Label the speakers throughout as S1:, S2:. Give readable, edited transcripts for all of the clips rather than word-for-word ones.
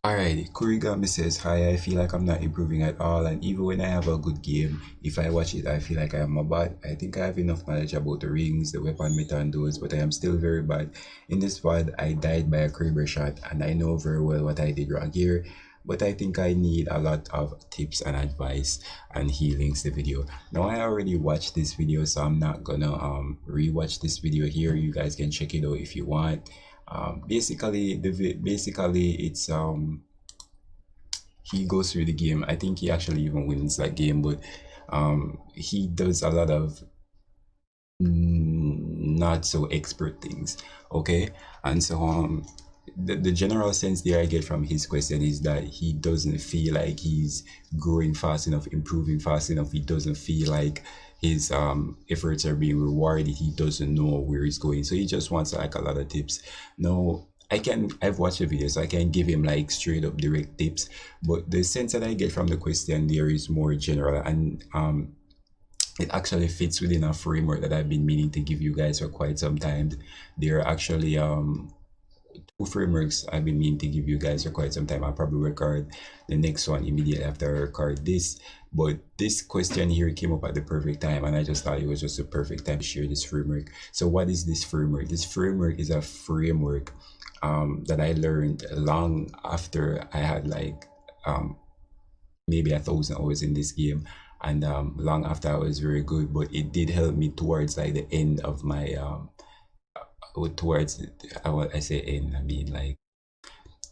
S1: Alright, Kurigami says, hi, I feel like I'm not improving at all, and even when I have a good game, if I watch it, I feel like I am a bad. I think I have enough knowledge about the rings, the weapon meta, and those, but I am still very bad. In this VOD, I died by a Kraber shot, and I know very well what I did wrong here, but I think I need a lot of tips and advice, and he links the video. Now, I already watched this video, so I'm not gonna rewatch this video here. You guys can check it out if you want. Basically it's he goes through the game. I think he actually even wins that game, but he does a lot of not so expert things. Okay, and so the general sense there I get from his question is that he doesn't feel like he's growing fast enough, improving fast enough. He doesn't feel like his efforts are being rewarded. He doesn't know where he's going, so he just wants like a lot of tips. No, I've watched the video, so I can give him like straight up direct tips, but the sense that I get from the question there is more general, and it actually fits within a framework that I've been meaning to give you guys for quite some time. There are actually two frameworks I've been meaning to give you guys for quite some time. I'll probably record the next one immediately after I record this. But this question here came up at the perfect time, and I just thought it was just a perfect time to share this framework. So, what is this framework? This framework is a framework that I learned long after I had like maybe 1,000 hours in this game, and long after I was very good. But it did help me towards like the end of my towards I say end, I mean like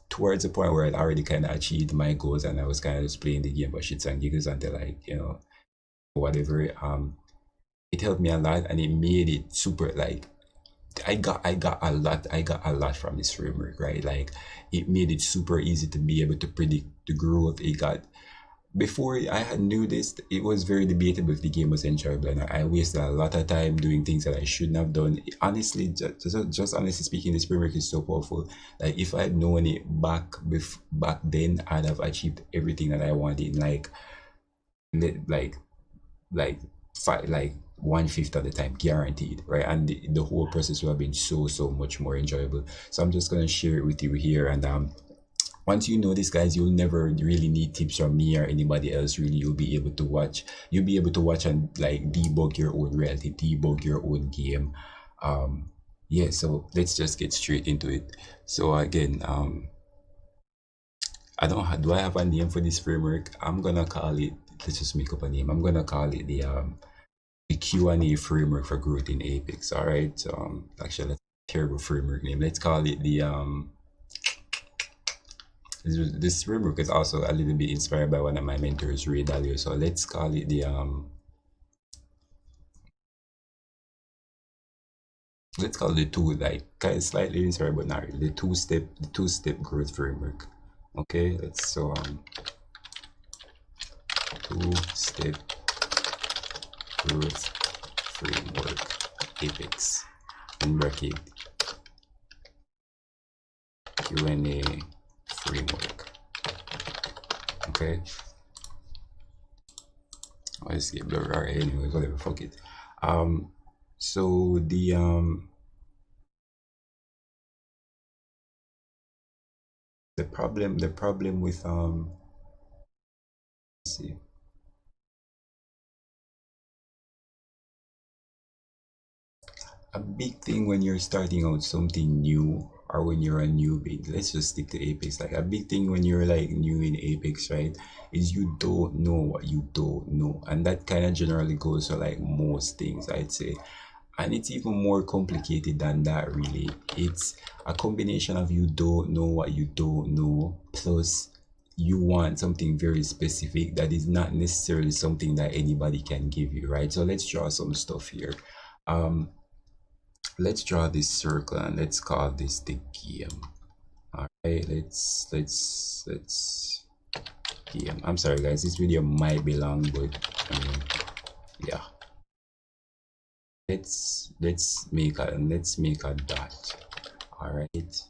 S1: towards the point where I'd already kind of achieved my goals, and I was kind of just playing the game for shits and giggles until like whatever. It helped me a lot, and it made it super like I got a lot from this framework, right? Like it made it super easy to be able to predict the growth. It got before I had knew this, it was very debatable if the game was enjoyable, and I wasted a lot of time doing things that I shouldn't have done. Honestly, just honestly speaking, this framework is so powerful. Like if I had known it back then, I'd have achieved everything that I wanted in like like like 1/5 of the time, guaranteed, right? And the whole process would have been so much more enjoyable. So I'm just gonna share it with you here, and once you know this, guys, you'll never really need tips from me or anybody else. Really, you'll be able to watch and like debug your own reality, debug your own game. Yeah, so let's just get straight into it. So again, I don't have, do I have a name for this framework? I'm gonna call it, let's just make up a name. I'm gonna call it the Q&A framework for growth in Apex. All right. Actually, that's a terrible framework name. Let's call it the this framework is also a little bit inspired by one of my mentors, Ray Dalio. So let's call it the let's call it the two, like kind of slightly inspired but not really, the two step growth framework. Okay, let's so 2-step growth framework Apex in bracket Q&A framework. Okay, let's get blur. Alright, anyway, whatever, fuck it. So the problem with let's see, a big thing when you're starting out something new, or when you're a newbie, let's just stick to Apex. Like a big thing when you're like new in Apex, right, is you don't know what you don't know, and that kind of generally goes for like most things, I'd say. And it's even more complicated than that, really. It's a combination of you don't know what you don't know, plus you want something very specific that is not necessarily something that anybody can give you, right? So let's draw some stuff here. Um, let's draw this circle, and let's call this the game. All right, let's game. I'm sorry, guys. This video might be long, but yeah. Let's make a dot. All right.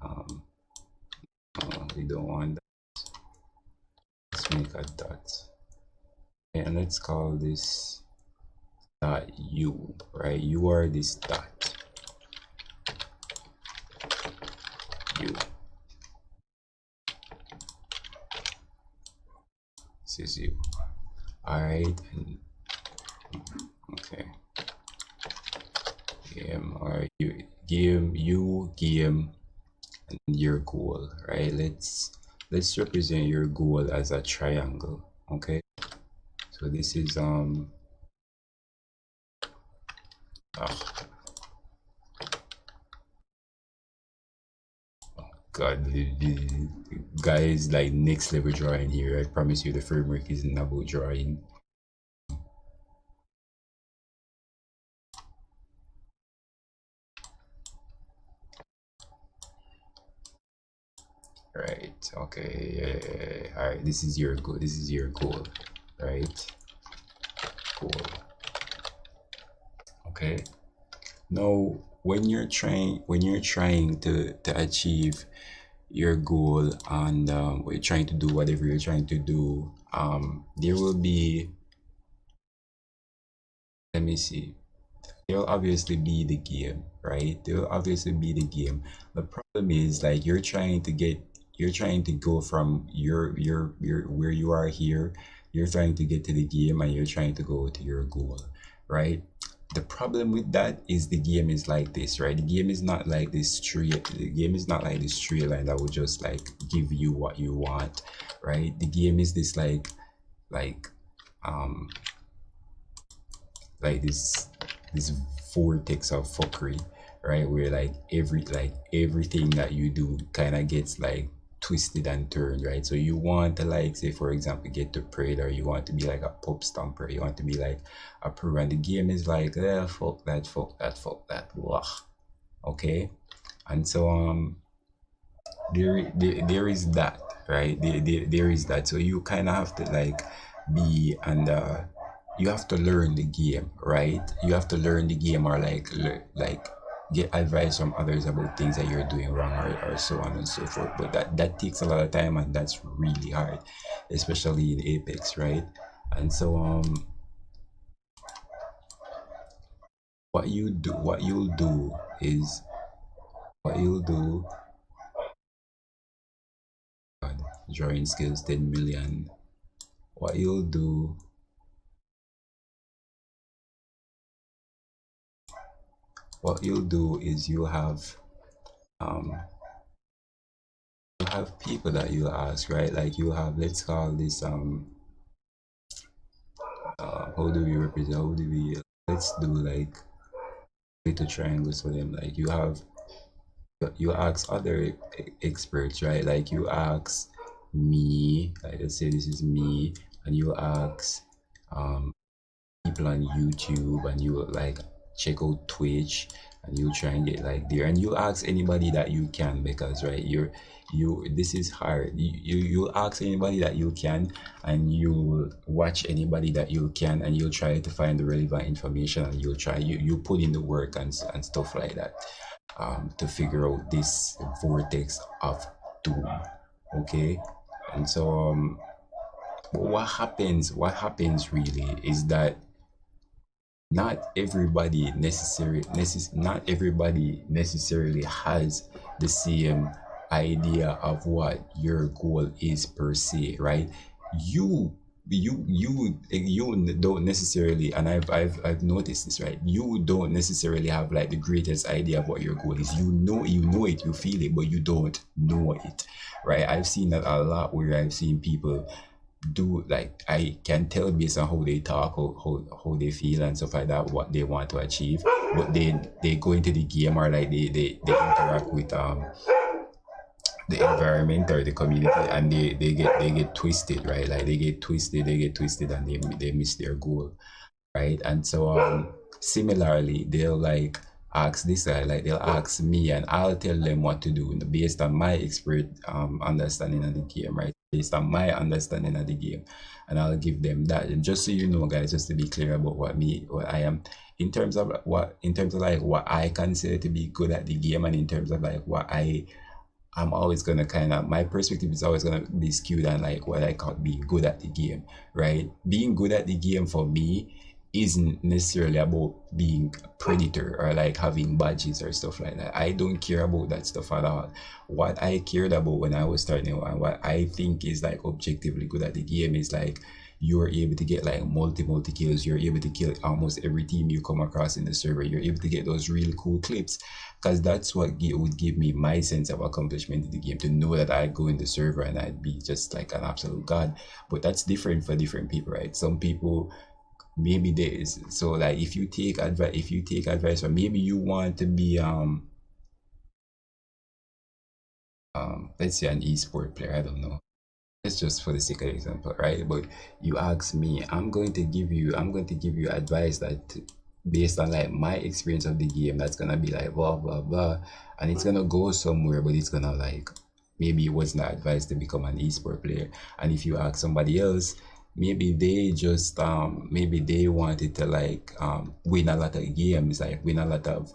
S1: Um, we don't want that. Let's make a dot, and let's call this dot u. Right, you are this dot u. This is you. All right. Okay. Game. All right. You game. You game. And your goal. Right. Let's represent your goal as a triangle. Okay. So this is oh, God, the guys like next level drawing here. I promise you, the framework isn't about drawing. Right. Okay. Yeah. All right. This is your goal. This is your goal. Right. Goal. Okay. Now, when you're trying to achieve your goal and when you're trying to do whatever you're trying to do, there will be. Let me see. There will obviously be the game, right? There will obviously be the game. The problem is like you're trying to go from your where you are here, you're trying to get to the game and you're trying to go to your goal, right? The problem with that is the game is like this, right? The game is not like this straight. The game is not like this straight line that will just like give you what you want, right? The game is this like um like this vortex of fuckery, right? Where like everything that you do kind of gets like twisted and turned, right? So you want to like say for example get to Predator, you want to be like a pop stomper, you want to be like a pro, and the game is like fuck that, fuck that, fuck that, blah. Okay, and so there is that, right? There is that. So you kind of have to like be and you have to learn the game, right? You have to learn the game or like get advice from others about things that you're doing wrong or so on and so forth. But that takes a lot of time and that's really hard, especially in Apex, right? And so what you'll do is what you'll do God, drawing skills 10 million. What you'll do is um you have people that you ask, right? Like you have, let's call this how do we represent, how do we, let's do like little triangles for them. Like you ask other experts, right? Like you ask me, like let's say this is me, and you ask um people on YouTube, and you like check out Twitch, and you try and get like there, and you ask anybody that you can, because right, you this is hard. You ask anybody that you can, and you watch anybody that you can, and you'll try to find the relevant information, and you put in the work and stuff like that, to figure out this vortex of doom. Okay, and so what happens really is that not everybody necessarily has the same idea of what your goal is per se, right? you you don't necessarily, and I've noticed this, right? You don't necessarily have like the greatest idea of what your goal is. You know it, you feel it, but you don't know it, right? I've seen that a lot, where I've seen people do, like I can tell based on how they talk, how they feel and stuff like that, what they want to achieve, but they go into the game, or like they interact with the environment or the community, and they get twisted, right? Like they get twisted and they miss their goal, right? And so similarly, they'll like ask this guy, like they'll ask me, and I'll tell them what to do based on my expert understanding of the game, right? Based on my understanding of the game, and I'll give them that. And just so you know, guys, just to be clear about what I am, in terms of like what I consider to be good at the game, and in terms of like what I'm always gonna kind of, my perspective is always gonna be skewed on like what I call being good at the game, right? Being good at the game for me isn't necessarily about being a predator or like having badges or stuff like that. I don't care about that stuff at all. What I cared about when I was starting out and what I think is like objectively good at the game is like you're able to get like multi kills. You're able to kill almost every team you come across in the server. You're able to get those really cool clips because that's what would give me my sense of accomplishment in the game, to know that I go in the server and I'd be just like an absolute god. But that's different for different people, right? Some people, maybe there is, so like if you take advice, or maybe you want to be let's say an esport player, I don't know, it's just for the sake of example, right? But you ask me, I'm going to give you advice that based on like my experience of the game, that's gonna be like blah blah blah, and it's gonna go somewhere, but it's gonna like, maybe it wasn't advised to become an esport player. And if you ask somebody else, maybe they just maybe they wanted to like win a lot of games, like win a lot of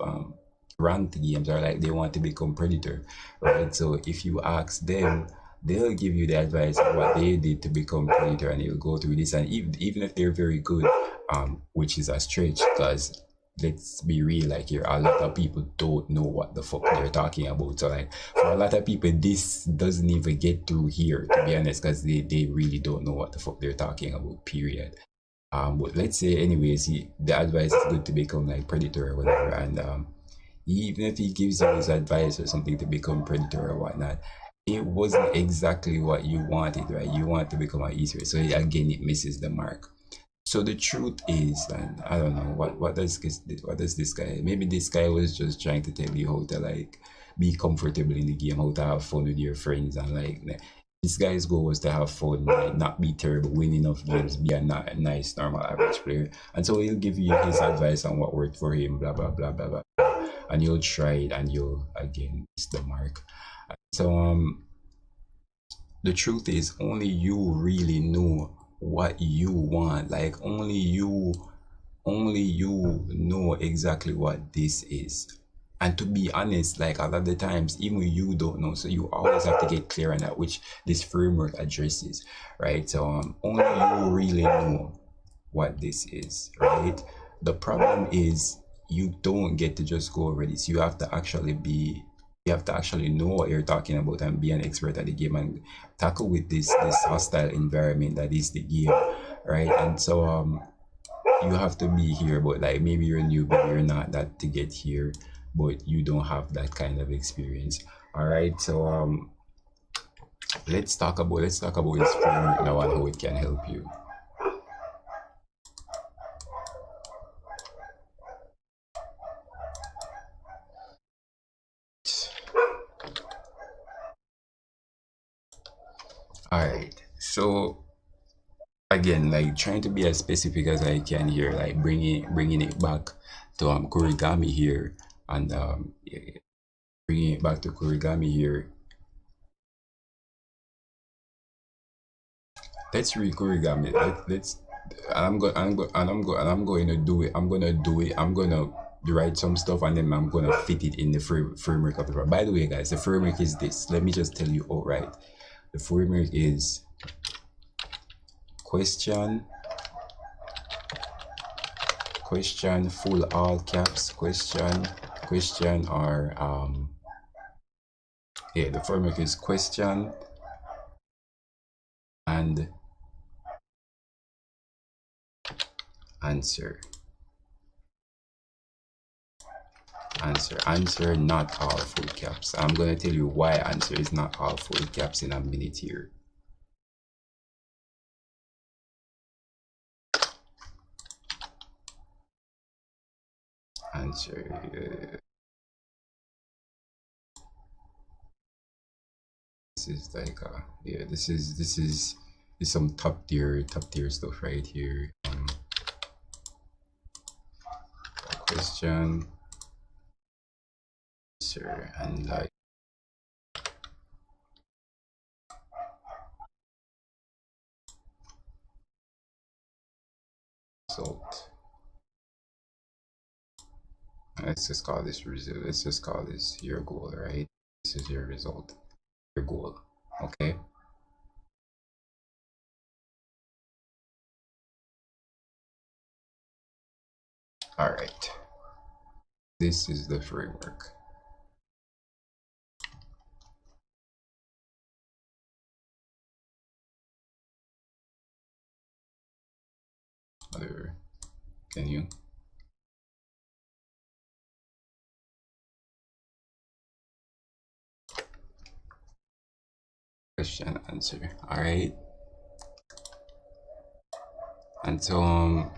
S1: ranked games, or like they want to become predator, right? So if you ask them, they'll give you the advice of what they did to become predator, and you'll go through this. And even if they're very good, which is a stretch, because let's be real, like here a lot of people don't know what the fuck they're talking about. So like for a lot of people, this doesn't even get through here, to be honest, because they really don't know what the fuck they're talking about, period. But let's say anyways, the advice is good to become like predator or whatever. And even if he gives you his advice or something to become predator or whatnot, it wasn't exactly what you wanted, right? You want to become an easter, so again it misses the mark. So the truth is, and I don't know what does this guy, maybe this guy was just trying to tell you how to like be comfortable in the game, how to have fun with your friends, and like this guy's goal was to have fun, like not be terrible, win enough games, be a nice normal average player. And so he'll give you his advice on what worked for him, blah blah blah blah blah, and you'll try it and you'll again miss the mark. So the truth is, only you really know what you want. Like only you know exactly what this is. And to be honest, like a lot of the times, even you don't know. So you always have to get clear on that, which this framework addresses, right? So only you really know what this is, right? The problem is you don't get to just go over this. You have to actually know what you're talking about and be an expert at the game and tackle with this hostile environment that is the game, right? And so you have to be here, but like maybe you're new, but you're not that to get here, but you don't have that kind of experience. All right, so let's talk about this framework now and how it can help you. All right, so again, like trying to be as specific as I can here, like bringing it back to Kurigami here, and yeah, bringing it back to Kurigami here. Let's read Kurigami. Let's. And I'm going. I'm going to do it. I'm gonna do it. I'm gonna write some stuff and then I'm gonna fit it in the framework of the. By the way, guys, the framework is this. Let me just tell you outright. The framework is question, full all caps, question, or yeah, the framework is question and answer. Answer, not all full caps. I'm gonna tell you why answer is not all full caps in a minute here. Answer. This is like yeah, this is some top tier stuff right here. Question, answer, and like result. Let's just call this result. Let's just call this your goal, right? This is your result, your goal. Okay. All right, this is the framework. Other, can you? Question answer. All right, and so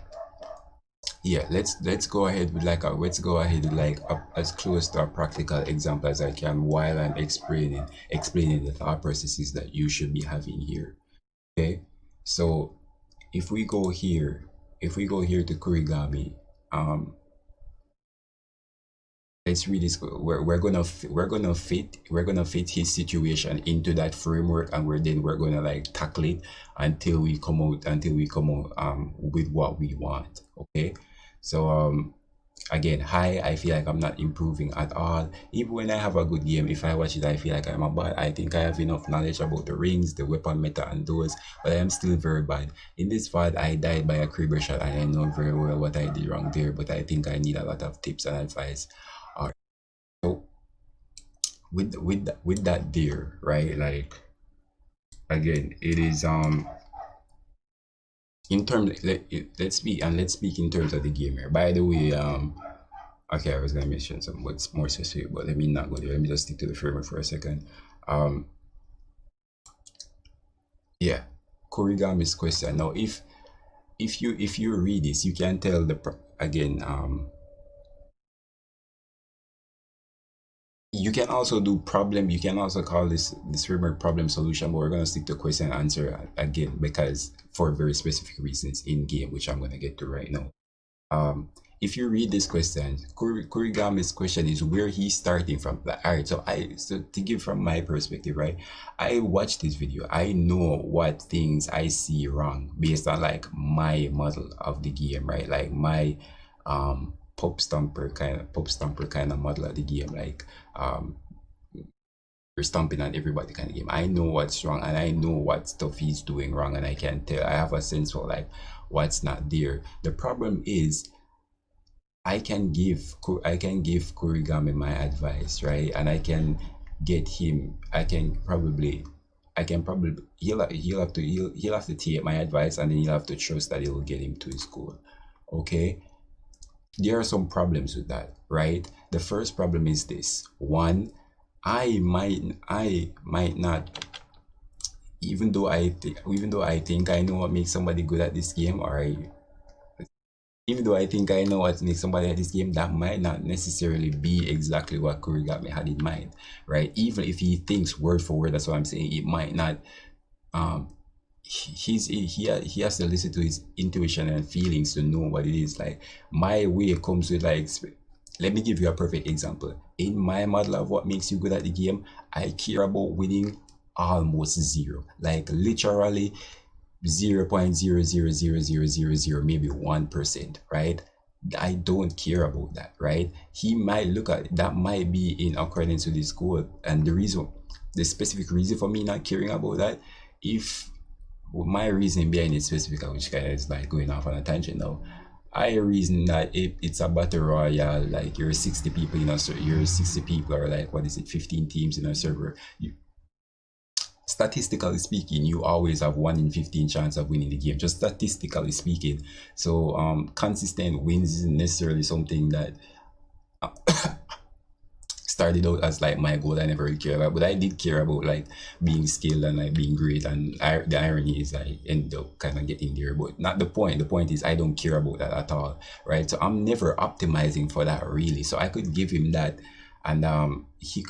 S1: yeah, let's go ahead with like a let's go ahead with like as close to a practical example as I can while I'm explaining the thought processes that you should be having here. Okay, so if we go here, if we go here to Kurigami, um, let's read this. We're gonna fit his situation into that framework, and we're gonna like tackle it until we come out with what we want. Okay, so again, hi, I feel like I'm not improving at all. Even when I have a good game, if I watch it, I feel like I'm a bad. I think I have enough knowledge about the rings, the weapon meta, and those, but I am still very bad. In this VOD, I died by a Kraber shot, and I know very well what I did wrong there, but I think I need a lot of tips and advice. So with that there, right? Like again, it is in terms let's speak in terms of the game here. By the way, okay, I was gonna mention some what's more specific, but let me not go there. Let me just stick to the framework for a second. Um, yeah, Korigami's question. Now, if you read this, you can tell again. You can also do problem. You can also call this framework problem solution, but we're gonna stick to question and answer again because for very specific reasons in game, which I'm gonna get to right now. um if you read this question, Kurigami's question is where he's starting from. All right, so to give from my perspective, right? I watched this video. I know what things I see wrong based on like my model of the game, right? Like my pop stomper kind of model of the game, like um you're stomping on everybody kind of game. I know what's wrong and I know what stuff he's doing wrong, and I can tell. I have a sense for like what's not there. The problem is I can give Kurigami my advice, right? And I can get him. I can probably he'll have to take my advice, and then he'll have to trust that it will get him to his goal. Okay, there are some problems with that, right? The first problem is this one. I might not, even though I think I know what makes somebody good at this game, or even though I think I know what makes somebody at this game, that might not necessarily be exactly what Kurigami had in mind, right? Even if he thinks word for word, that's what I'm saying. It might not. Um, he has to listen to his intuition and feelings to know what it is. Like my way comes with like. Let me give you a perfect example. In my model of what makes you good at the game, I care about winning almost zero, like literally 0.0000000, maybe 1%, right? I don't care about that, right? He might look at it, that might be in accordance with his goal. And the specific reason for me not caring about that, if my reason behind it specifically, which kind of is like going off on a tangent now, I reason that if it's a battle royale, like you're 60 people in a you're 60 people, or like what is it, 15 teams in a server, statistically speaking, you always have 1 in 15 chance of winning the game, just statistically speaking. So consistent wins isn't necessarily something that started out as like my goal. I never really cared about, but I did care about like being skilled and like being great. And the irony is I ended up kind of getting there, but not the point. The point is I don't care about that at all, right? So I'm never optimizing for that really. So I could give him that, and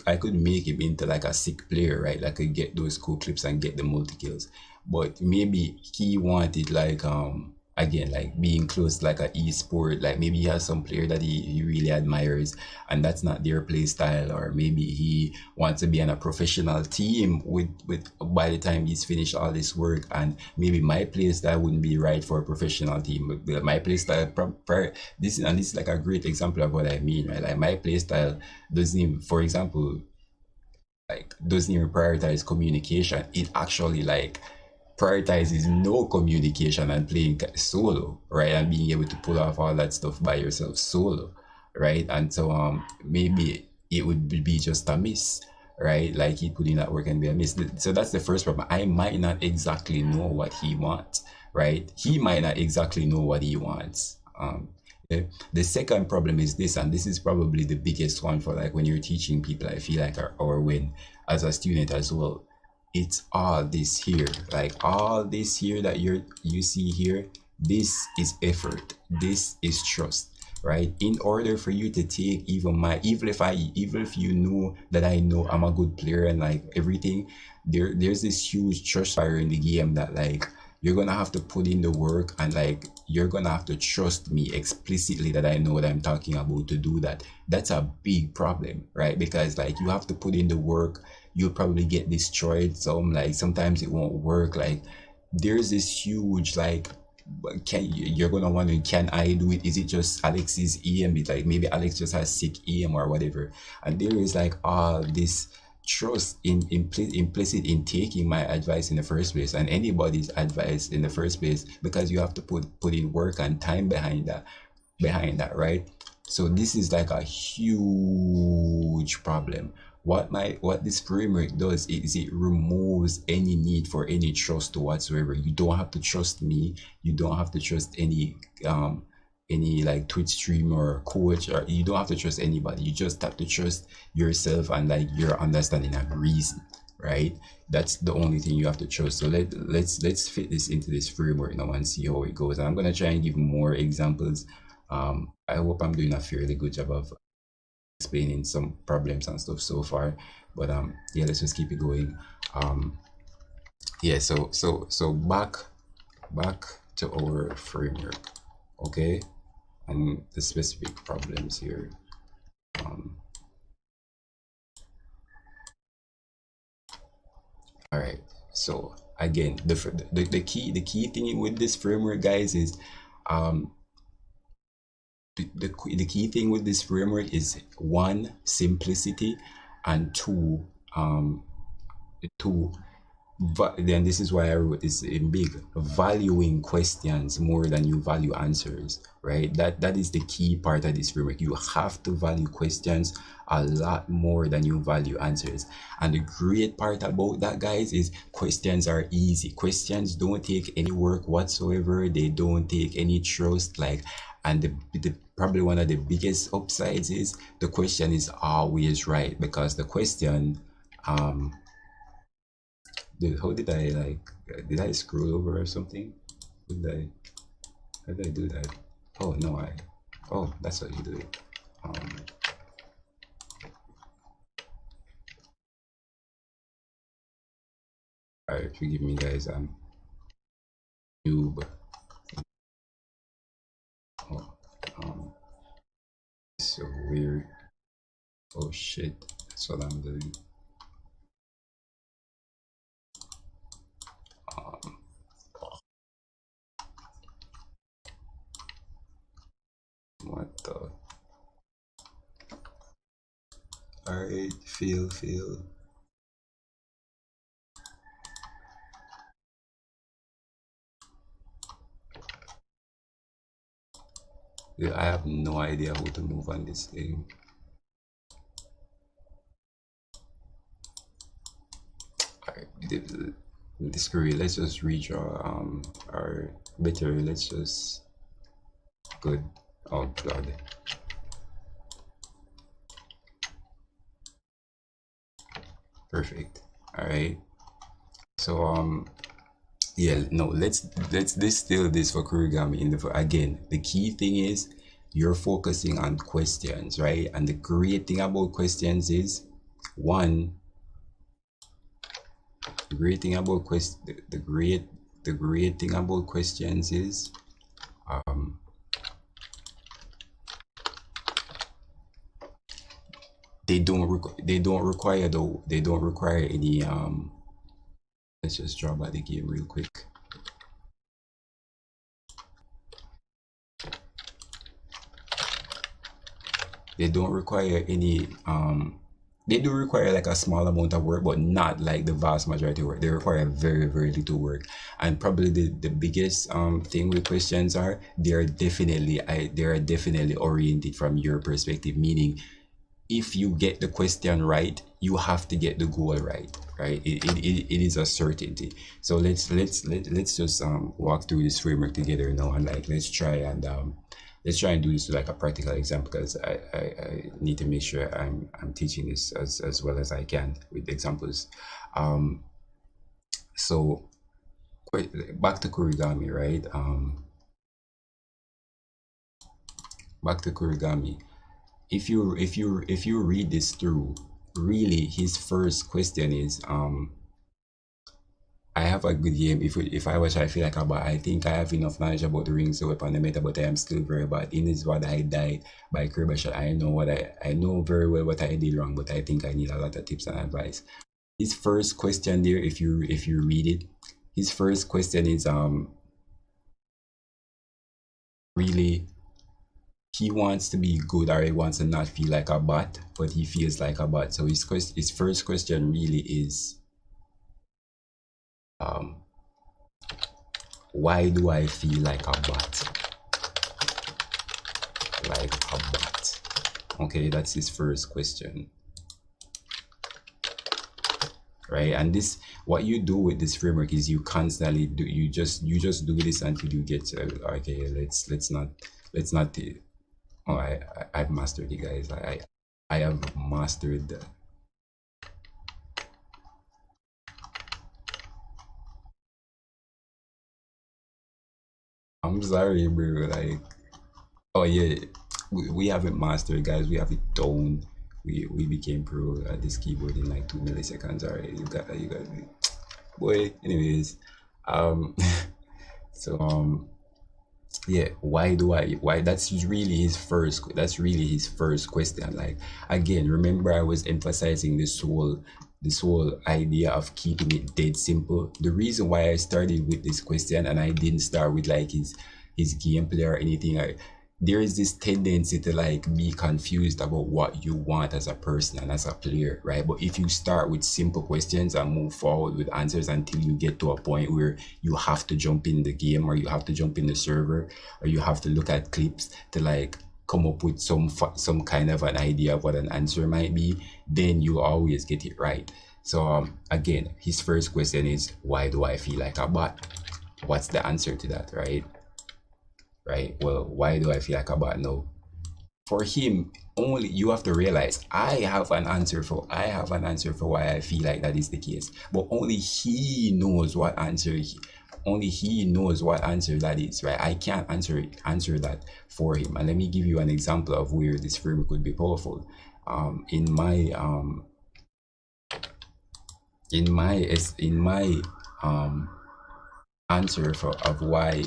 S1: I could make him into like a sick player, right? I could get those cool clips and get the multi kills, but maybe he wanted like again, like being close to like a e-sport, like maybe he has some player that he really admires and that's not their play style, or maybe he wants to be on a professional team with by the time he's finished all this work, and maybe my play style wouldn't be right for a professional team, but my play style this is like a great example of what I mean, right? Like my play style doesn't even, for example, like doesn't even prioritize communication. It actually like prioritizes no communication and playing solo, right? And being able to pull off all that stuff by yourself solo, right? And so maybe it would be just a miss, right? Like he put in that work and be a miss. So that's the first problem. I might not exactly know what he wants, right? He might not exactly know what he wants. Yeah. The second problem is this, and this is probably the biggest one for like when you're teaching people, I feel like, or when as a student as well. It's all this here, like all this here that you see here. This is effort. This is trust, right? In order for you to take even my, even if you know that I know I'm a good player and like everything, there's this huge trust fire in the game that like you're gonna have to put in the work, and like you're gonna have to trust me explicitly that I know what I'm talking about to do that. That's a big problem, right? Because like you have to put in the work, you'll probably get destroyed some, like sometimes it won't work. Like there's this huge like, you're gonna wonder, can I do it? Is it just Alex's aim? It's like maybe Alex just has sick aim or whatever. And there is like all this trust implicit in taking my advice in the first place, and anybody's advice in the first place, because you have to put in work and time behind that, right? So this is like a huge problem. What this framework does is it removes any need for any trust whatsoever. You don't have to trust me. You don't have to trust any like Twitch streamer or coach, or you don't have to trust anybody. You just have to trust yourself and like your understanding and reason, right? That's the only thing you have to trust. So let's fit this into this framework now and see how it goes. And I'm gonna try and give more examples. I hope I'm doing a fairly good job of explaining some problems and stuff so far, but yeah, let's just keep it going. Yeah, so back to our framework, okay, and the specific problems here. All right, so again, the key thing with this framework, guys, is um the key thing with this framework is one, simplicity, and two, but then this is why I wrote this in big: valuing questions more than you value answers, right? That is the key part of this framework. You have to value questions a lot more than you value answers. And the great part about that, guys, is questions are easy. Questions don't take any work whatsoever. They don't take any trust, like, and the probably one of the biggest upsides is the question is always right, because the question how did I like, did I scroll over or something? Did I, how did I do that? Oh no, oh, that's how you do it. All right, forgive me, guys. I'm noob. Oh, so weird. Oh shit, that's what I'm doing. Um, what the? All right, feel. Yeah, I have no idea how to move on this thing. All right, screw it. Let's just redraw. Or better, let's just good. Oh god. Perfect. All right. So yeah, no, let's distill this for origami in the, again, the key thing is you're focusing on questions, right? And the great thing about questions is, one, the great thing about the great thing about questions is they don't require any let's just draw by the game real quick. They don't require any They do require like a small amount of work, but not like the vast majority of work. They require very, very little work. And probably the biggest thing with questions are they are definitely oriented from your perspective, meaning if you get the question right, you have to get the goal right, right? It is a certainty. So let's just walk through this framework together now, and like let's try and do this like a practical example, because I need to make sure I'm teaching this as well as I can with examples. Um, so back to Kurigami, right? Back to Kurigami. If you read this through, really his first question is I have a good game. If I watch, I feel like about I think I have enough knowledge about the rings of weapon the meta, but I am still very bad. In this what I died by Kirby shot. I know very well what I did wrong, but I think I need a lot of tips and advice. His first question there, if you read it, his first question is really he wants to be good, or he wants to not feel like a bot, but he feels like a bot. So his first question really is um why do I feel like a bot? Like a bot. Okay, that's his first question. Right, and this what you do with this framework is you constantly do you just do this until you get okay, let's not oh I've mastered it, guys. I have mastered the I'm sorry, bro. Like, oh yeah, we haven't mastered, guys. We have it down. We became pro at this keyboard in like 2 milliseconds. Alright, you got boy. Anyways, um, so yeah. Why? That's really his first question. Like again, remember I was emphasizing this whole idea of keeping it dead simple. The reason why I started with this question and I didn't start with like his gameplay or anything, there is this tendency to like be confused about what you want as a person and as a player, right? But if you start with simple questions and move forward with answers until you get to a point where you have to jump in the game, or you have to jump in the server, or you have to look at clips to like come up with some kind of an idea of what an answer might be, then you always get it right. So again, his first question is why do I feel like a bot? What's the answer to that, right? Right, well, why do I feel like a bot? No, for him, only you have to realize I have an answer for why I feel like that is the case, but only he knows what answer that is, right? I can't answer that for him. And let me give you an example of where this framework could be powerful. In my answer for of why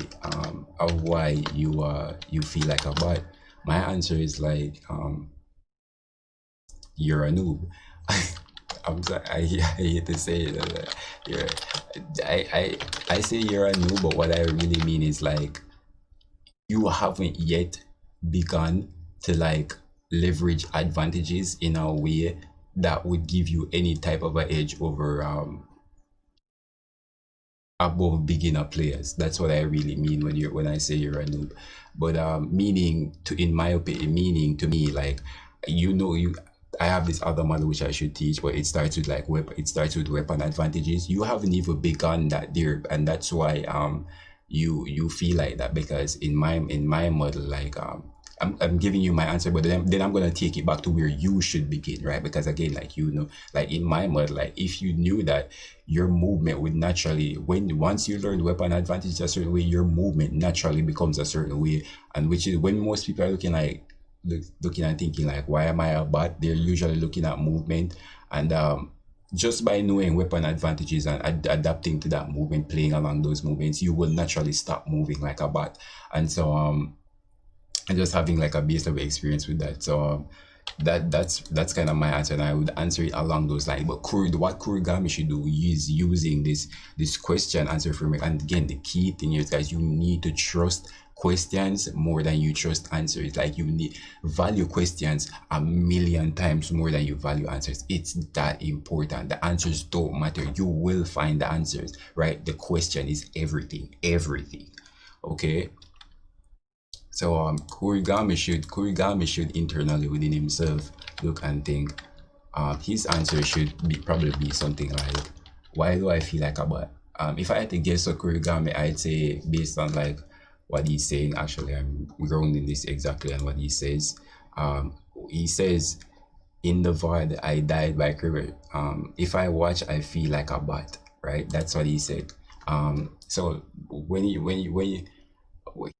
S1: you feel like a bot, my answer is like you're a noob. I'm sorry, I hate to say it. You're, I say you're a noob, but what I really mean is like you haven't yet begun to like leverage advantages in a way that would give you any type of an edge over above beginner players. That's what I really mean when I say you're a noob. But meaning to me, like you I have this other model which I should teach, but it starts with like it starts with weapon advantages. You haven't even begun that there, and that's why you feel like that, because in my model, like I'm giving you my answer, but then I'm gonna take it back to where you should begin, right? Because again, like like in my model, like if you knew that your movement would naturally, when once you learn weapon advantage a certain way, your movement naturally becomes a certain way, and which is when most people are looking and thinking like, why am I a bot? They're usually looking at movement, and just by knowing weapon advantages and adapting to that movement, playing along those movements, you will naturally stop moving like a bot. And so and just having like a base level experience with that. So that's kind of my answer, and I would answer it along those lines. But what Kurigami should do is using this question answer framework. And again, the key thing is, guys, you need to trust questions more than you trust answers. Like, you need value questions a million times more than you value answers. It's that important. The answers don't matter. You will find the answers, right? The question is everything, everything. Okay. So Kurigami should internally within himself look and think. His answer should be probably be something like, why do I feel like a bot? If I had to guess a Kurigami, I'd say based on like what he's saying. Actually, I'm grounding this exactly on what he says. He says, in the void I died by Kriver. If I watch, I feel like a bot. Right? That's what he said. So when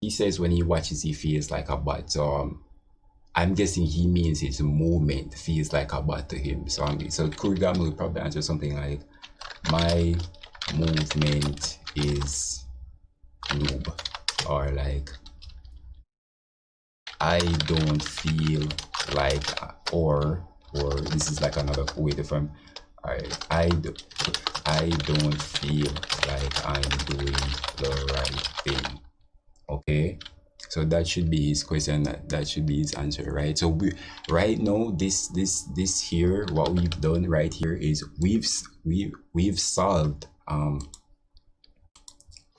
S1: he says when he watches, he feels like a bot. So I'm guessing he means his movement feels like a bot to him. So Kurigami will probably answer something like, my movement is noob, or like, I don't feel like, or this is like another way to from, I don't feel like I'm doing the right thing. Okay, so that should be his question. That should be his answer, right? So right now, this here, what we've done right here is we've solved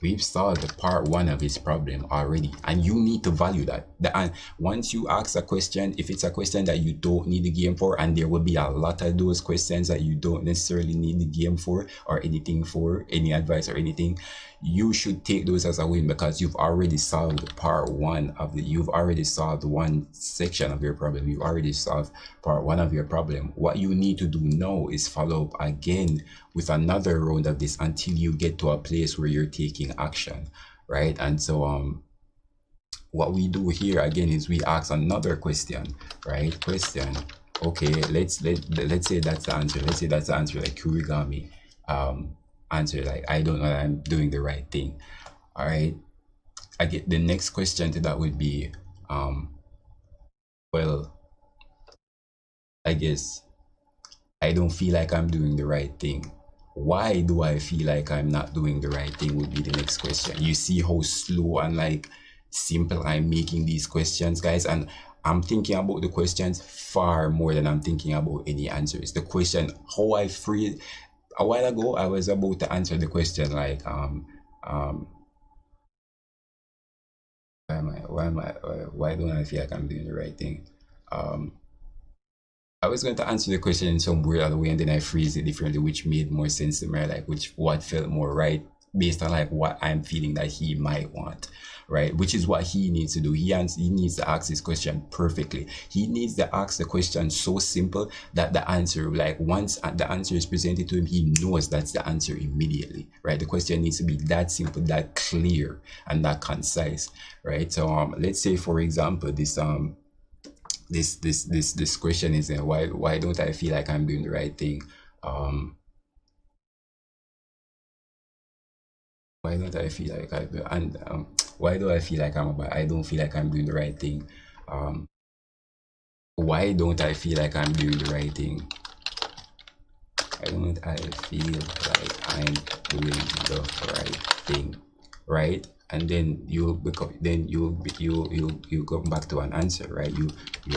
S1: we've solved the part one of his problem already, and you need to value that. And once you ask a question, if it's a question that you don't need the game for, and there will be a lot of those questions that you don't necessarily need the game for or anything for, any advice or anything, you should take those as a win, because you've already solved part one of the, you've already solved one section of your problem. You've already solved part one of your problem. What you need to do now is follow up again with another round of this until you get to a place where you're taking action, right? And so what we do here again is we ask another question, right? Question. Okay, let's say that's the answer. Let's say that's the answer, like Kurigami answer, like, I don't know that I'm doing the right thing. All right, I get the next question to that would be well, I guess I don't feel like I'm doing the right thing. Why do I feel like I'm not doing the right thing would be the next question. You see how slow and like simple I'm making these questions, guys, and I'm thinking about the questions far more than I'm thinking about any answers. The question, how I free a while ago, I was about to answer the question like why don't I feel like I'm doing the right thing? I was going to answer the question in some weird other way, and then I phrased it differently, which made more sense to me, like what felt more right based on like what I'm feeling that he might want, right? Which is what he needs to do. He needs to ask this question perfectly. He needs to ask the question so simple that the answer, like once the answer is presented to him, he knows that's the answer immediately, right? The question needs to be that simple, that clear, and that concise, right? So let's say, for example, this question is why don't I feel like I'm doing the right thing? Why don't I feel like why do I feel like I don't feel like I'm doing the right thing? Why don't I feel like I'm doing the right thing? Why don't I feel like I'm doing the right thing, right? And then you come back to an answer, right? You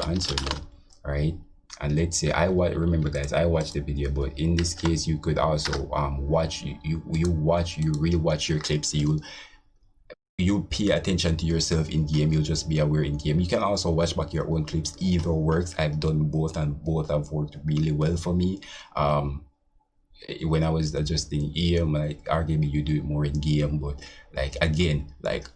S1: answer now, right? And let's say remember guys, I watched the video, but in this case you could also watch you rewatch your clips. You pay attention to yourself in game, you'll just be aware in game. You can also watch back your own clips. Either works. I've done both, and both have worked really well for me. When I was adjusting EM, like arguably you do it more in game, but like again, like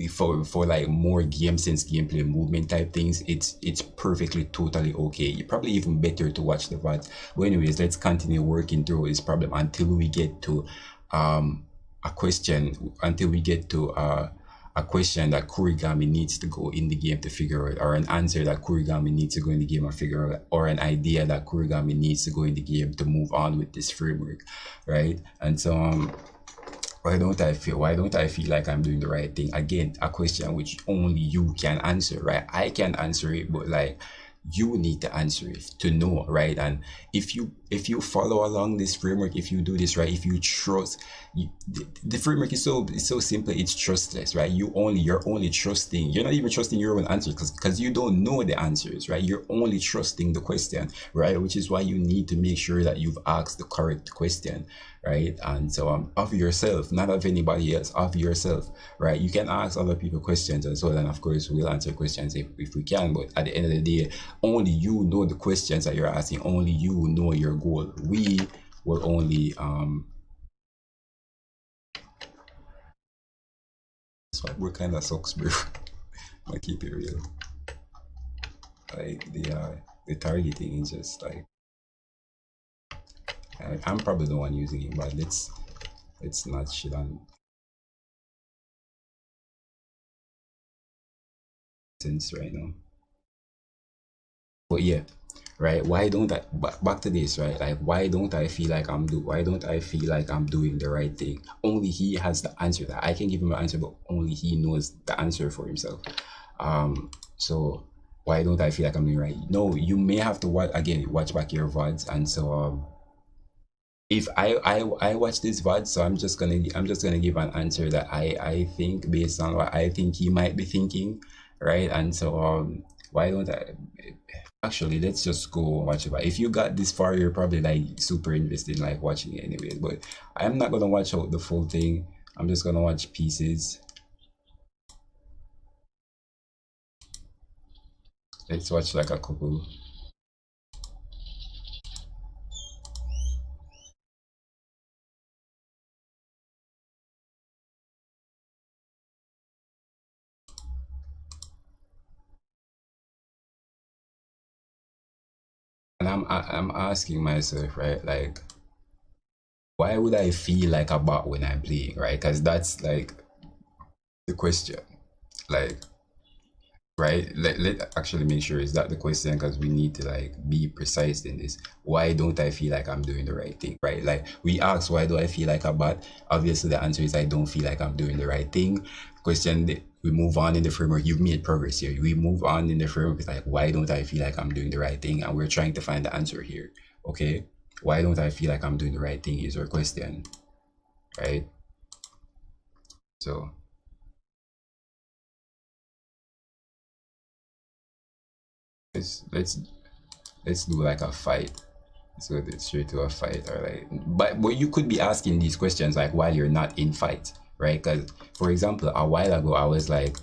S1: for like more game sense gameplay movement type things, it's perfectly totally okay. You're probably even better to watch the VODs. But anyways, let's continue working through this problem until we get to a question, a question that Kurigami needs to go in the game to figure out, or an answer that Kurigami needs to go in the game and figure out, or an idea that Kurigami needs to go in the game to move on with this framework, right? And so why don't I feel like I'm doing the right thing? Again, a question which only you can answer, right? I can answer it, but like you need to answer it to know, right? And if you if you follow along this framework, if you do this right, if you trust, the framework is so simple. It's trustless, right? You're only trusting. You're not even trusting your own answers because you don't know the answers, right? You're only trusting the question, right? Which is why you need to make sure that you've asked the correct question, right? And so of yourself, not of anybody else, of yourself, right? You can ask other people questions as well, and of course we'll answer questions if we can. But at the end of the day, only you know the questions that you're asking. Only you know your goal. We will only we're kind of sucks, bro. I keep it real. Like the targeting is just like I'm probably the one using it, but let's not shit on sense right now. But yeah, right? Why don't I back to this, right? Like why don't I feel like I'm doing the right thing? Only he has the answer. That I can give him an answer, but only he knows the answer for himself. So why don't I feel like I'm doing right? No, you may have to watch back your VODs, and so if I watch this VOD, so I'm just gonna give an answer that I think based on what I think he might be thinking, right? And so why don't I actually let's just go watch it. But if you got this far, you're probably like super invested in like watching it anyways. But I'm not gonna watch out the full thing. I'm just gonna watch pieces. Let's watch like a couple. And I'm asking myself, right, like why would I feel like a bot when I'm playing, right? Because that's like the question. Like, right? Let actually make sure is that the question because we need to like be precise in this. Why don't I feel like I'm doing the right thing, right? Like we ask, why do I feel like a bot? Obviously, the answer is I don't feel like I'm doing the right thing. Question, we move on in the framework. You've made progress here. We move on in the framework. It's like, why don't I feel like I'm doing the right thing? And we're trying to find the answer here. Okay. Why don't I feel like I'm doing the right thing is your question, right? So let's let's do like a fight. So it's straight to a fight or like but you could be asking these questions like while you're not in fight, right? Because for example, a while ago I was like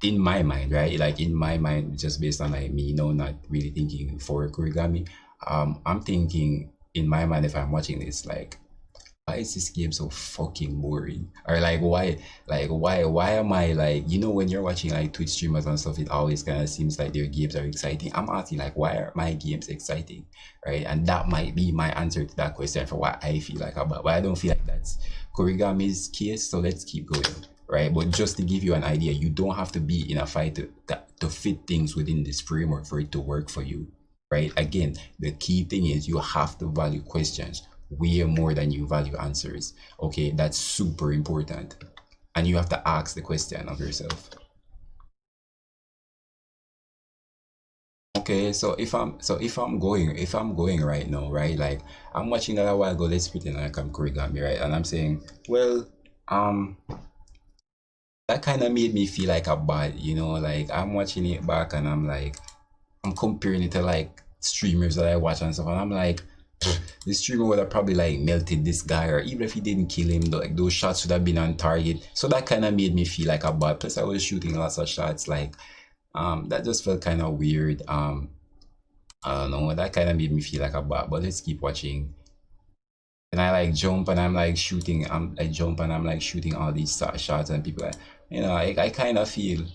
S1: in my mind, right? Like in my mind, just based on like me, not really thinking for origami. I'm thinking in my mind if I'm watching this, like why is this game so fucking boring? Or like why am I like when you're watching like Twitch streamers and stuff, it always kind of seems like their games are exciting. I'm asking like why are my games exciting, right? And that might be my answer to that question for what I feel like about. But I don't feel like that's Korigami's case, so let's keep going, right? But just to give you an idea, you don't have to be in a fight to fit things within this framework for it to work for you, right? Again, the key thing is you have to value questions way more than you value answers. Okay, that's super important. And you have to ask the question of yourself. Okay, so if I'm going right now, right? Like I'm watching that a while ago, let's pretend like I'm Korigami, right? And I'm saying, well, um, that kind of made me feel like a bad, like I'm watching it back and I'm like, I'm comparing it to like streamers that I watch and stuff, and I'm like, the streamer would have probably like melted this guy, or even if he didn't kill him, like those shots should have been on target. So that kind of made me feel like a bot. Plus, I was shooting lots of shots, like that just felt kind of weird. I don't know, that kind of made me feel like a bot. But let's keep watching. And I like jump and I'm like shooting. I jump and I'm like shooting all these shots, and people like, I kind of feel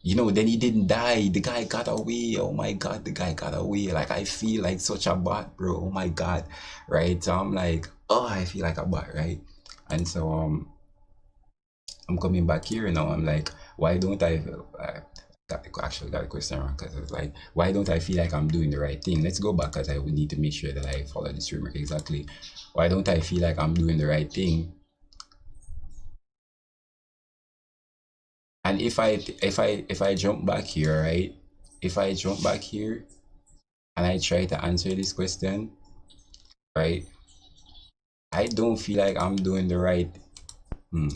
S1: then he didn't die. The guy got away. Oh my god, the guy got away. Like I feel like such a bot, bro. Oh my god, right? So I'm like, oh, I feel like a bot, right? And so I'm coming back here now. I'm like, why don't actually got a question wrong because it's like, why don't I feel like I'm doing the right thing? Let's go back because I would need to make sure that I follow this framework exactly. Why don't I feel like I'm doing the right thing? And if I jump back here, right? If I jump back here and I try to answer this question, right? I don't feel like I'm doing the right.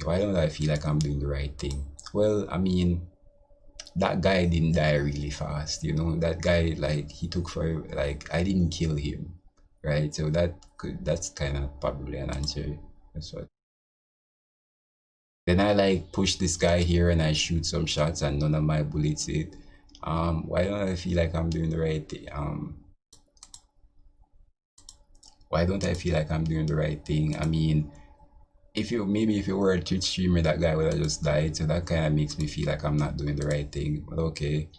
S1: Why don't I feel like I'm doing the right thing? Well, I mean, that guy didn't die really fast, you know. That guy, like, he took for, like, I didn't kill him, right? So that's kind of probably an answer. That's what. Then I like push this guy here and I shoot some shots and none of my bullets hit. Why don't I feel like I'm doing the right thing? Why don't I feel like I'm doing the right thing? I mean, if you were a Twitch streamer, that guy would have just died. So that kind of makes me feel like I'm not doing the right thing. But okay,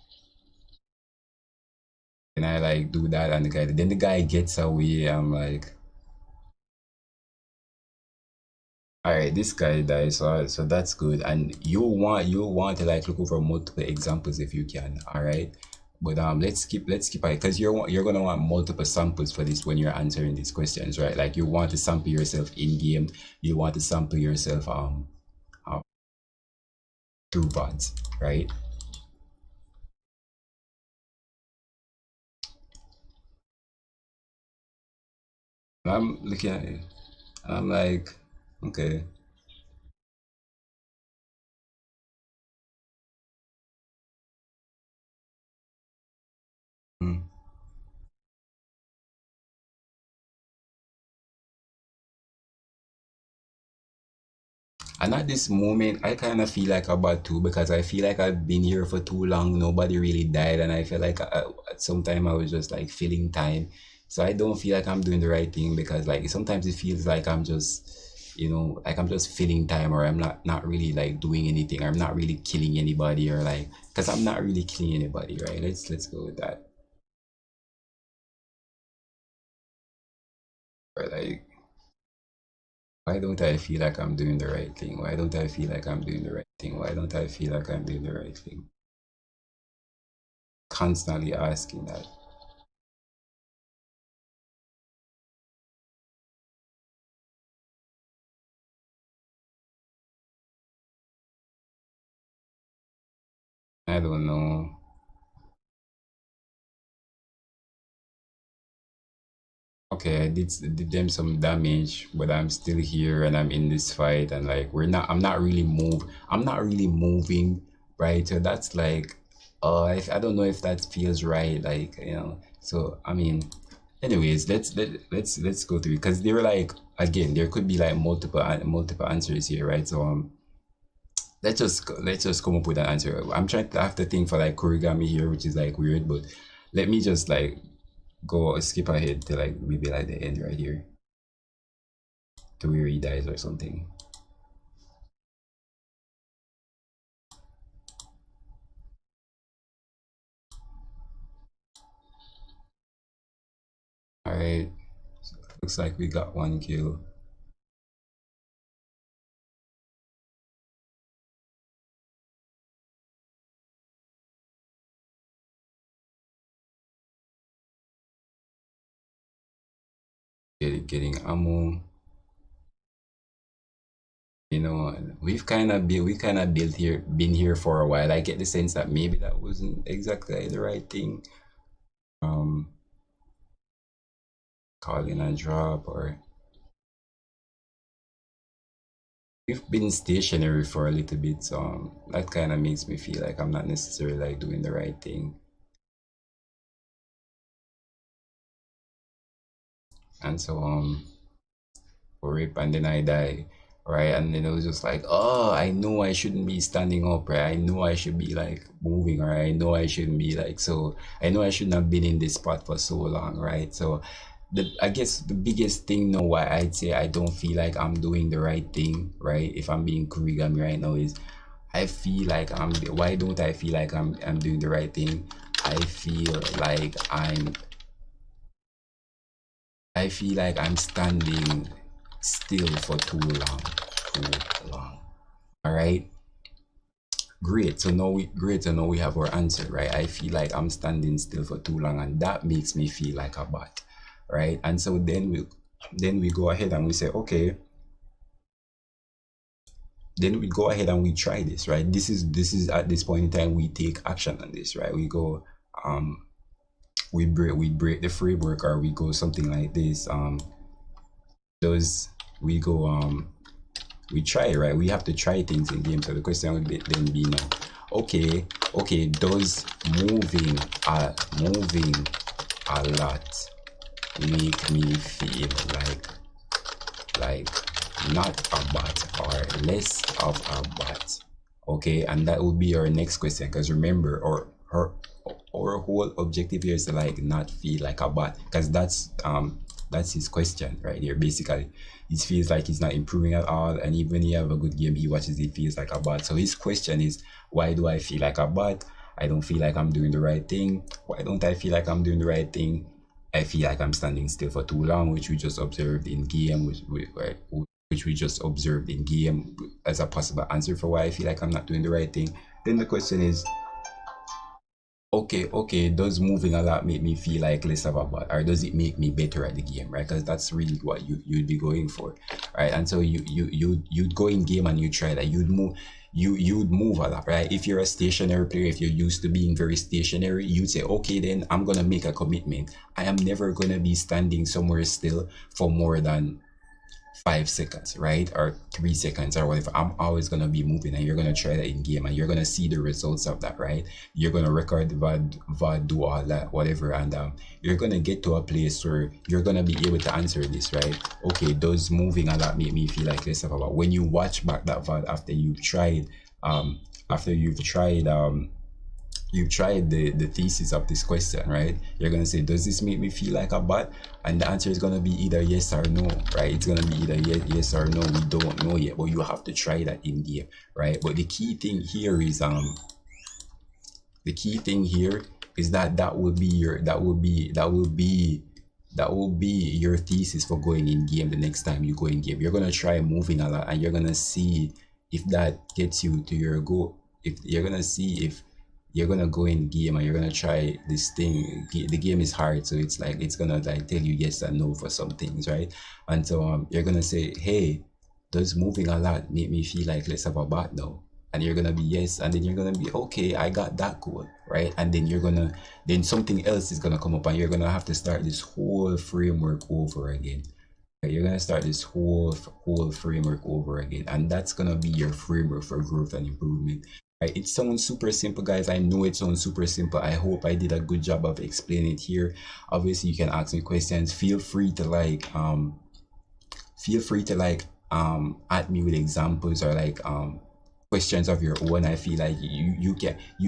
S1: and I like do that, and the guy gets away. I'm like, all right, this guy dies, so that's good. And you want to like look over multiple examples if you can. All right. But let's skip it because you're gonna want multiple samples for this when you're answering these questions, right? Like you want to sample yourself in game, you want to sample yourself uh, through VODs, right? And I'm looking at it and I'm like, okay. Hmm. And at this moment, I kind of feel like about too because I feel like I've been here for too long. Nobody really died, and I feel like at some time I was just like filling time. So I don't feel like I'm doing the right thing because like sometimes it feels like I'm just, like I'm just filling time or I'm not really like doing anything. Or I'm not really killing anybody or like because I'm not really killing anybody, right? Let's go with that. Or like, why don't I feel like I'm doing the right thing? Why don't I feel like I'm doing the right thing? Why don't I feel like I'm doing the right thing? Constantly asking that. I don't know. Okay, I did them some damage, but I'm still here and I'm in this fight and like I'm not really moving, right? So that's like I don't know if that feels right, like, So I mean, anyways, let's go through because they were like again, there could be like multiple answers here, right? So let's just come up with an answer. I'm trying to have to think for like origami here, which is like weird, but let me just like go skip ahead to like maybe like the end right here to where he dies or something. All right, looks like we got one kill. Getting ammo. We kind of been here for a while. I get the sense that maybe that wasn't exactly the right thing. Um, Calling a drop or we've been stationary for a little bit, so that kind of makes me feel like I'm not necessarily like doing the right thing. And so rip and then I die, right? And then it was just like, oh, I know I shouldn't be standing up, right? I know I should be like moving, or I know I shouldn't be like so. I know I shouldn't have been in this spot for so long, right? So, I guess the biggest thing now why I'd say I don't feel like I'm doing the right thing, right? If I'm being Kurigami right now is, I feel like I'm. Why don't I feel like I'm doing the right thing? I feel like I'm I feel like I'm standing still for too long. Too long. All right. Great. So now we have our answer, right? I feel like I'm standing still for too long, and that makes me feel like a bot, right? And so then we go ahead and we say, okay, then we go ahead and we try this, right? This is at this point in time we take action on this, right? We go, we break the framework or we go something like this. does we go we try, right? We have to try things in games. So the question would then be now, okay, does moving a lot make me feel like not a bot or less of a bot? Okay, and that will be our next question, because remember, our whole objective here is to like not feel like a bot, because that's his question right here. Basically, he feels like he's not improving at all, and even when he have a good game, he watches, he feels like a bot. So his question is, why do I feel like a bot? I don't feel like I'm doing the right thing. Why don't I feel like I'm doing the right thing? I feel like I'm standing still for too long, which we just observed in game, which we just observed in game as a possible answer for why I feel like I'm not doing the right thing. Then the question is, okay, does moving a lot make me feel like less of a bot, or does it make me better at the game, right? Because that's really what you'd be going for, right? And so you'd go in game and you try that. You'd move a lot, right? If you're a stationary player, if you're used to being very stationary, you'd say, okay, then I'm gonna make a commitment. I am never gonna be standing somewhere still for more than 5 seconds, right? Or 3 seconds or whatever. I'm always gonna be moving, and you're gonna try that in game, and you're gonna see the results of that, right? You're gonna record the VOD, do all that, whatever, and you're gonna get to a place where you're gonna be able to answer this, right? Okay, does moving a lot make me feel like less of a bot? When you watch back that VOD after you've tried, you've tried the thesis of this question, right? You're gonna say, does this make me feel like a bot? And the answer is gonna be either yes or no, right? It's gonna be either yes or no. We don't know yet, but you have to try that in game, right? But the key thing here is that will be your thesis for going in game the next time you go in game. You're gonna try moving a lot, and you're gonna see if that gets you to your goal. If you're gonna see if you're gonna go in game and you're gonna try this thing. The game is hard, so it's like it's gonna like tell you yes and no for some things, right? And so you're gonna say, hey, does moving a lot make me feel like less of a bot now? And you're gonna be yes, and then you're gonna be okay, I got that goal, right? And then then something else is gonna come up, and you're gonna have to start this whole framework over again. You're gonna start this whole framework over again, and that's gonna be your framework for growth and improvement. Right? It sounds super simple, guys. I know it sounds super simple. I hope I did a good job of explaining it here. Obviously, you can ask me questions. Feel free to add me with examples or like questions of your own. I feel like you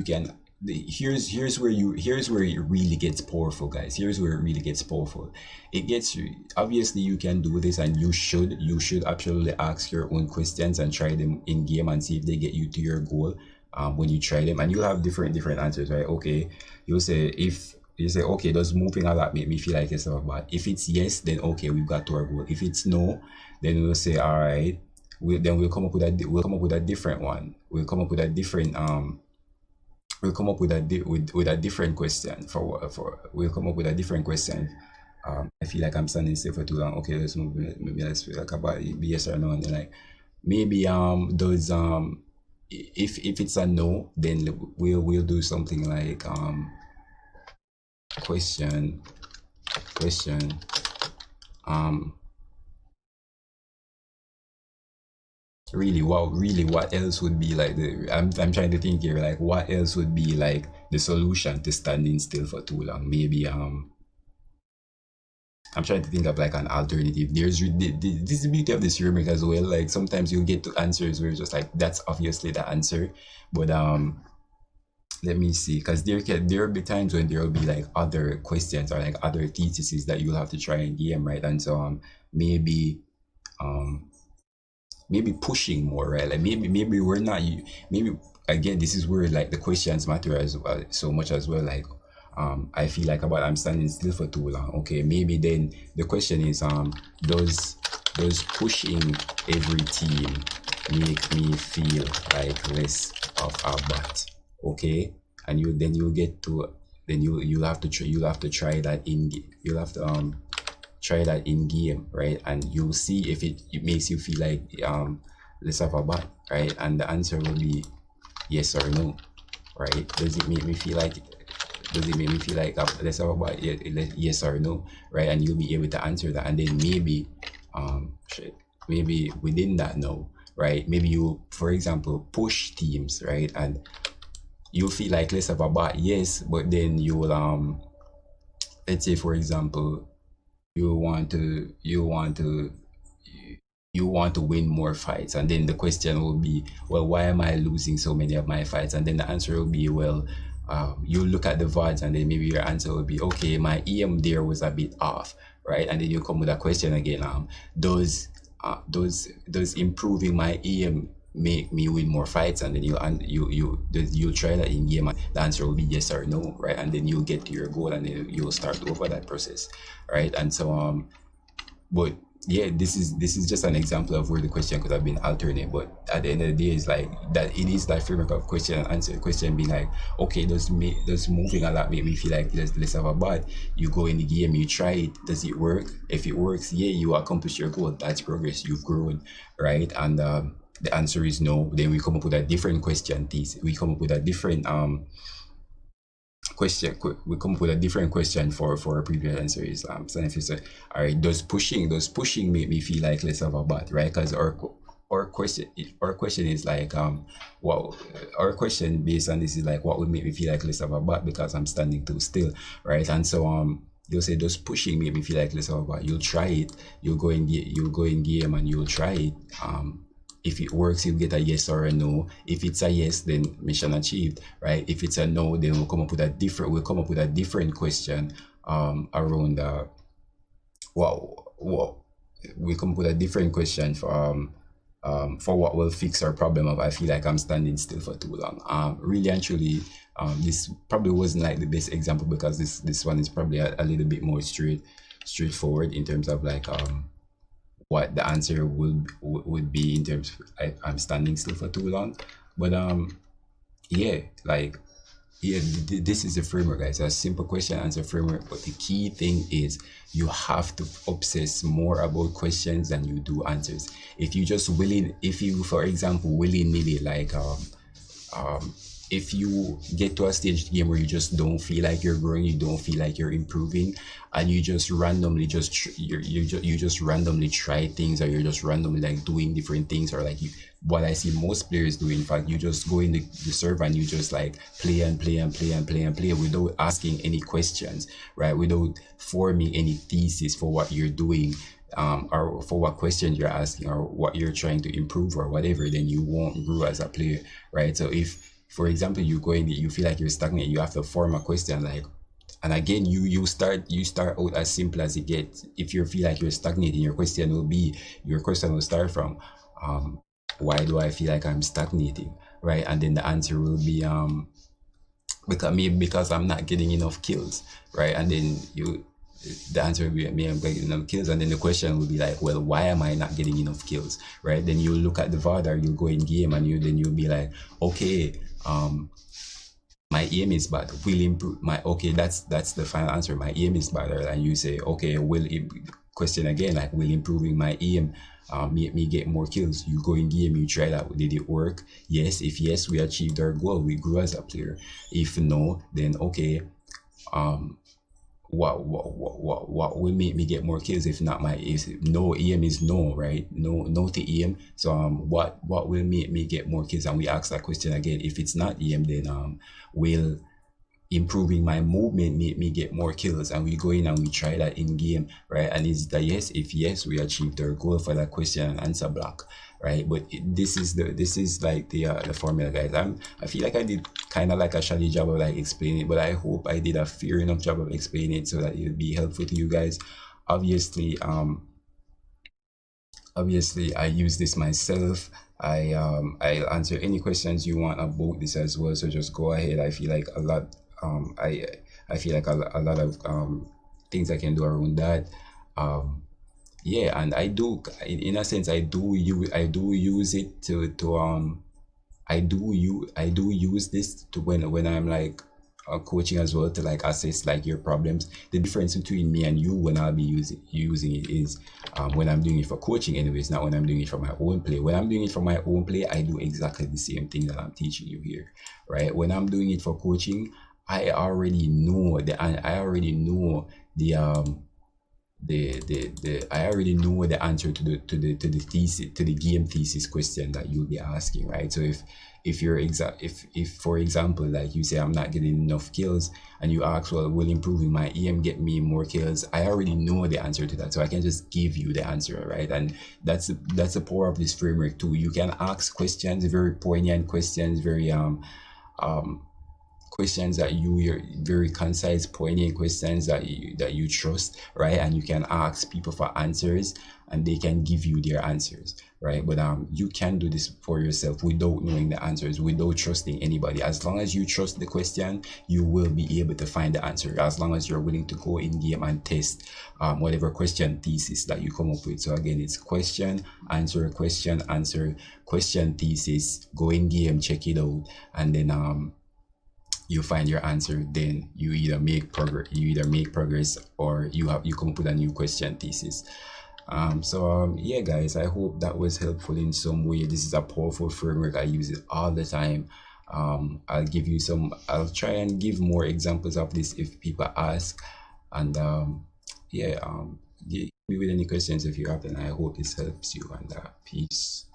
S1: can. Here's where it really gets powerful, guys. Here's where it really gets powerful. It gets, obviously you can do this, and you should absolutely ask your own questions and try them in game and see if they get you to your goal. When you try them, and you'll have different answers, right? Okay, you'll say, if you say, okay, does moving a lot make me feel like it's not bad? If it's yes, then okay, we've got to our goal. If it's no, then we'll say, all right, we'll come up with a different one. We'll come up with a different with a different question we'll come up with a different question. I feel like I'm standing still for too long. Okay, let's move. Maybe let's feel like about yes or no, and then like maybe does if it's a no, then we'll do something like question really what else would be like I'm trying to think here, like what else would be like the solution to standing still for too long. Maybe I'm trying to think of like an alternative. This is the beauty of this framework as well. Like sometimes you get to answers where it's just like that's obviously the answer, but let me see, because there'll be times when there'll be like other questions or like other theses that you'll have to try in game, right? And so maybe pushing more, right? Like maybe we're not, maybe again, this is where like the questions matter as well, so much as well. Like I feel like about I'm standing still for too long. Okay, maybe then the question is does pushing every team make me feel like less of a bot? Okay, and you'll have to try that in try that in game, right? And you'll see if it makes you feel like less of a bot, right? And the answer will be yes or no, right? Does it make me feel like less of a bot? Yes or no, right? And you'll be able to answer that, and then maybe shit, maybe within that now, right? Maybe you, for example, push teams, right? And you'll feel like less of a bot, yes, but then you'll let's say for example, you want to you want to win more fights, and then the question will be, well, why am I losing so many of my fights? And then the answer will be, well, you look at the VODs, and then maybe your answer will be, okay, my EM there was a bit off, right? And then you come with a question again, does improving my EM make me win more fights? And then you'll try that in game, and the answer will be yes or no, right? And then you'll get to your goal, and then you'll start over that process, right? And so but yeah, this is just an example of where the question could have been alternate, but at the end of the day, it's like that, it is that framework of question and answer. Question being like, okay, does moving a lot make me feel like less of a bot? You go in the game, you try it, does it work? If it works, yeah, you accomplish your goal, that's progress, you've grown, right? And the answer is no. Then we come up with a different question piece, we come up with a different question, we come up with a different question for a previous answer. Is so if you say, all right, does pushing make me feel like less of a bot, right? Because our question is like what our question based on this is like, what would make me feel like less of a bot because I'm standing too still, right? And so you'll say, does pushing make me feel like less of a bot? You'll try it, you'll go in game and you'll try it. If it works, you'll get a yes or a no. If it's a yes, then mission achieved, right? If it's a no, then we'll come up with a different question around what we come up with a different question for what will fix our problem of I feel like I'm standing still for too long. Really and truly, this probably wasn't like the best example, because this one is probably a little bit more straightforward in terms of like what the answer would be in terms of I'm standing still for too long. But yeah, like, yeah, this is a framework, guys. A simple question answer framework, but the key thing is you have to obsess more about questions than you do answers. If you, for example, willy nilly, like if you get to a stage game where you just don't feel like you're growing, you don't feel like you're improving, and you just randomly you just randomly try things, or you're just randomly like doing different things, or like what I see most players do, in fact, you just go in the server and you just like play and play and play and play and play without asking any questions, right? Without forming any thesis for what you're doing, or for what questions you're asking, or what you're trying to improve or whatever, then you won't grow as a player, right? So if, for example, you feel like you're stagnant, you have to form a question like, and again, you start out as simple as it gets. If you feel like you're stagnating, your question will start from, why do I feel like I'm stagnating, right? And then the answer will be because I'm not getting enough kills, right? And then the answer will be, maybe I'm getting enough kills, and then the question will be like, well, why am I not getting enough kills, right? Then you look at the VOD, or you'll go in game, and you'll be like, okay, my aim is bad, will improve my, okay, that's the final answer, my aim is better. And you say, okay, question again, like, will improving my aim make me get more kills? You go in game, you try that, did it work? Yes. If yes, we achieved our goal, we grew as a player. If no, then okay, what will make me get more kills? If not, if no, EM is no, right? No to EM. So what will make me get more kills? And we ask that question again. If it's not EM, then will improving my movement make me get more kills? And we go in and we try that in game, right? And is that yes? If yes, we achieved our goal for that question and answer block, right? But this is like the formula, guys. I feel like I did kind of like a shoddy job of like explaining it, but I hope I did a fair enough job of explaining it so that it'll be helpful to you guys. Obviously, I use this myself. I'll answer any questions you want about this as well, so just go ahead. I feel like a lot I feel like a lot of things I can do around that. Yeah, and I do, in a sense, I do use it to I do use this to when I'm like coaching as well, to like assess like your problems. The difference between me and you when I'll be using it is when I'm doing it for coaching anyways, not when I'm doing it for my own play. When I'm doing it for my own play, I do exactly the same thing that I'm teaching you here, right? When I'm doing it for coaching, I already know the I already know the answer to the thesis, to the game thesis question that you'll be asking, right? So if you're if for example, like you say, I'm not getting enough kills, and you ask, well, will improving my EM get me more kills? I already know the answer to that, so I can just give you the answer, right? And that's the power of this framework too. You can ask questions, very poignant questions, very um questions that you're very concise, poignant questions that you trust, right? And you can ask people for answers, and they can give you their answers, right? But you can do this for yourself without knowing the answers, without trusting anybody. As long as you trust the question, you will be able to find the answer, as long as you're willing to go in game and test whatever question thesis that you come up with. So again, it's question answer, question answer, question thesis. Go in game, check it out, and then you find your answer. Then you either make progress, or you come up with a new question thesis. Yeah, guys, I hope that was helpful in some way. This is a powerful framework. I use it all the time. I'll try and give more examples of this if people ask. And yeah, give me with any questions if you have, and I hope this helps you. And peace.